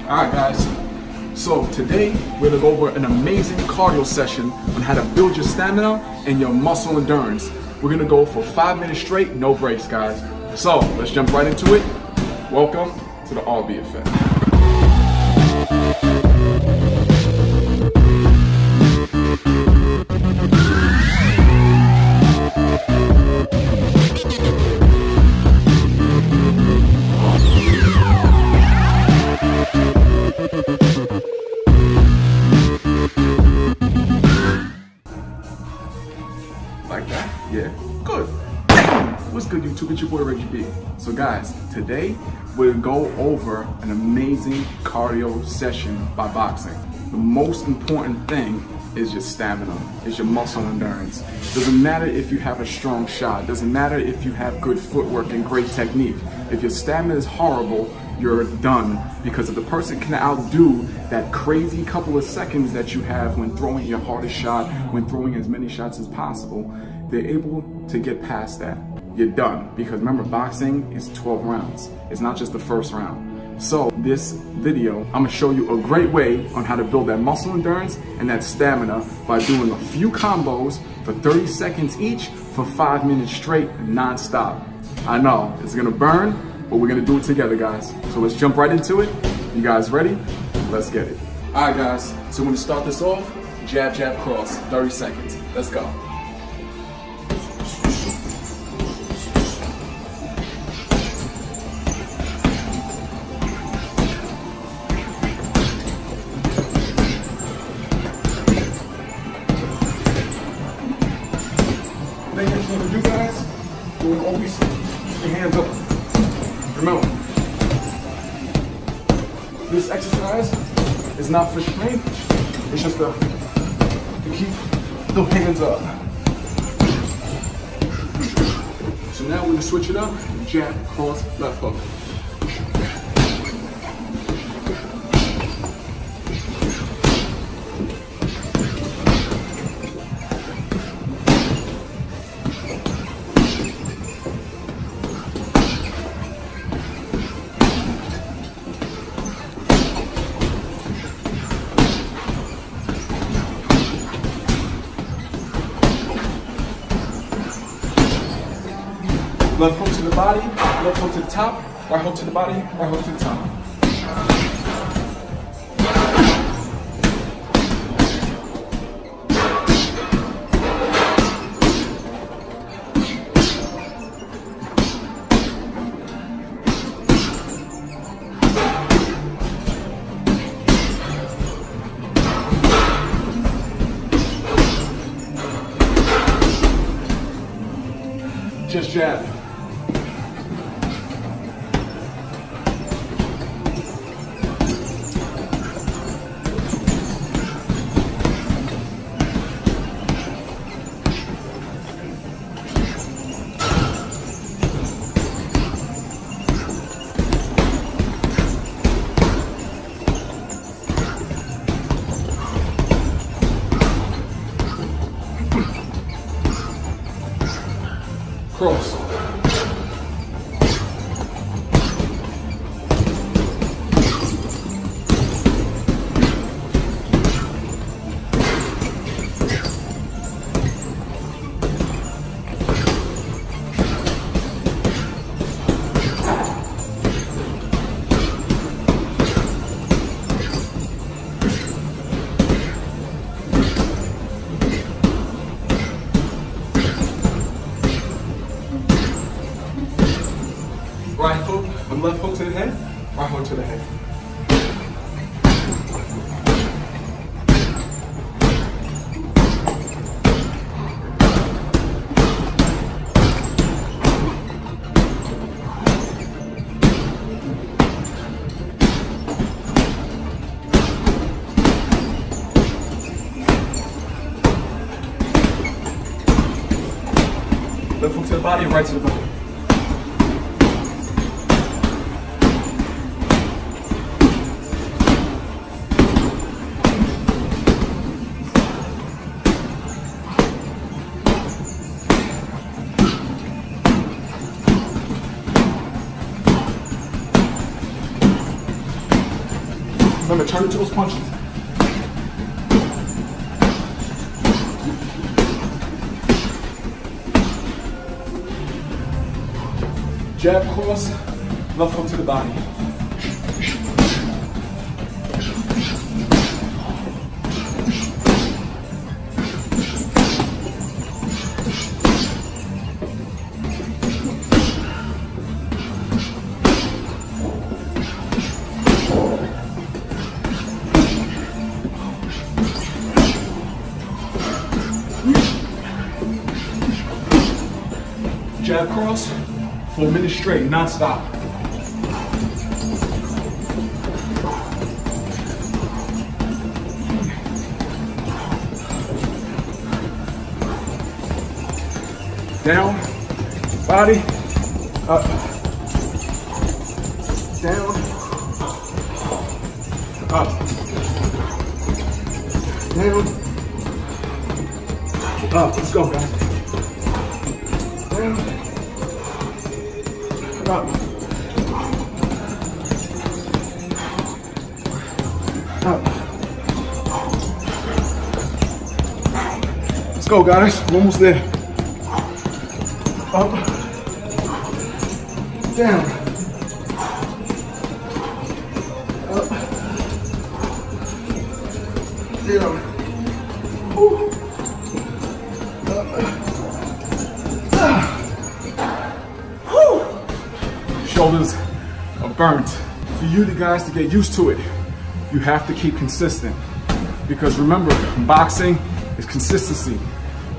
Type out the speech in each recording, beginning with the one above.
Alright guys, so today we're going to go over an amazing cardio session on how to build your stamina and your muscle endurance. We're going to go for 5 minutes straight, no breaks guys. So let's jump right into it. Welcome to the RB Effect. Like that? Yeah, good. What's good YouTube? It's your boy Reggie B. So guys, today we'll go over an amazing cardio session by boxing. The most important thing is your stamina, is your muscle endurance. Doesn't matter if you have a strong shot, doesn't matter if you have good footwork and great technique. If your stamina is horrible, you're done, because if the person can outdo that crazy couple of seconds that you have when throwing your hardest shot, when throwing as many shots as possible, they're able to get past that. You're done, because remember, boxing is 12 rounds. It's not just the first round. So this video, I'm gonna show you a great way on how to build that muscle endurance and that stamina by doing a few combos for 30 seconds each for 5 minutes straight, non-stop. I know, it's gonna burn, but we're gonna do it together, guys. So let's jump right into it. You guys ready? Let's get it. All right, guys, so when to start this off, jab, jab, cross, 30 seconds. Let's go. What you guys, you'll always keep your hands up. Remember, this exercise is not for strength, it's just to keep the hands up. So now we're gonna switch it up, jab, cross, left hook. Left hook to the body, left hook to the top, right hook to the body, right hook to the top. Just jab. Cross. Right hook and left hook to the head, right hook to the head. Left hook to the body, right to the body. Remember, turn into those punches. Jab, cross, left hook to the body. Jab, cross. 4 minutes straight, non-stop. Down, body, up, down, up, down, up. Let's go, guys. Down, up, up. Let's go, guys. We're almost there. Up, down, up, down, woo. Shoulders are burnt. For you guys to get used to it, you have to keep consistent. Because remember, boxing is consistency.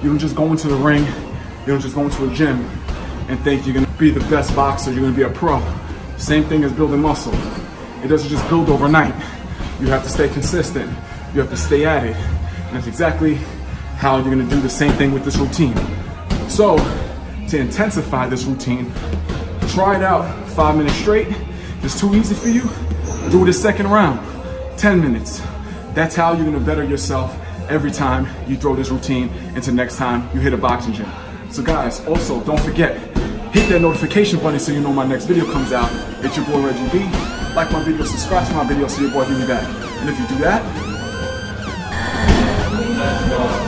You don't just go into the ring, you don't just go into a gym and think you're gonna be the best boxer, you're gonna be a pro. Same thing as building muscle. It doesn't just build overnight. You have to stay consistent. You have to stay at it. And that's exactly how you're gonna do the same thing with this routine. So, to intensify this routine, try it out 5 minutes straight. If it's too easy for you, do it a second round, 10 minutes. That's how you're gonna better yourself every time you throw this routine into next time you hit a boxing gym. So guys, also don't forget, hit that notification button so you know my next video comes out. It's your boy Reggie B. Like my video, subscribe to my video so your boy can be back. And if you do that,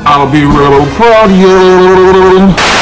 I'll be real proud of you.